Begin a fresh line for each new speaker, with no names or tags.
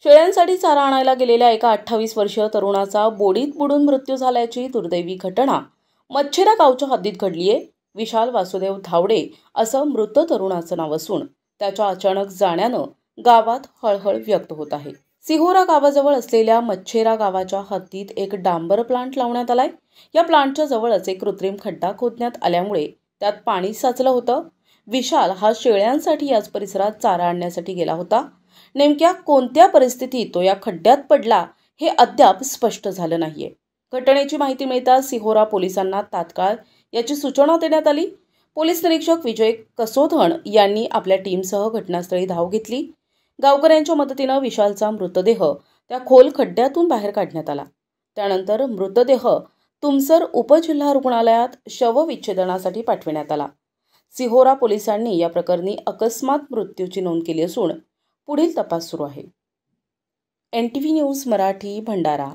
शेळ्यांसाठी चारा आणायला गेलेल्या एका 28 वर्षीय तरुणाचा बोडीत बुडून मृत्यू झाल्याची दुर्दैवी घटना मच्छेरा गावच्या हद्दीत घडली आहे। विशाल वासुदेव धावडे असं मृत तरुणाचं नाव असून त्याच्या अचानक जाण्यानं गावात हळहळ व्यक्त होत आहे। सिहोरा गावाजवळ असलेल्या मच्छेरा गावाच्या हद्दीत एक डांबर प्लांट लावण्यात आलाय। या प्लांटच्या जवळच एक कृत्रिम खड्डा खोदण्यात आल्यामुळे त्यात पाणी साचलं होतं। विशाल हा शेळ्यांसाठी याच परिसरात चारा आणण्यासाठी गेला होता। नेमक्या कोणत्या परिस्थितीत तो या खड्ड्यात पडला हे अद्याप स्पष्ट झालं नाहीये। घटनेची माहिती मिळताच सिहोरा पोलिसांना तात्काळ याची सूचना देण्यात आली। पोलीस निरीक्षक विजय कसोधन यांनी आपल्या टीमसह घटनास्थळी धाव घेतली। गावकऱ्यांच्या मदतीने विशालचा मृतदेह त्या खोल खड्ड्यातून बाहेर काढण्यात आला। त्यानंतर मृतदेह तुमसर उपजिल्हा रुग्णालयात शवविच्छेदनासाठी पाठवण्यात आला। सिहोरा पोलिसांनी या प्रकरणी अकस्मात मृत्यूची नोंद केली असून पुढील तपास सुरू आहे। NTV news Marathi, Bhandara.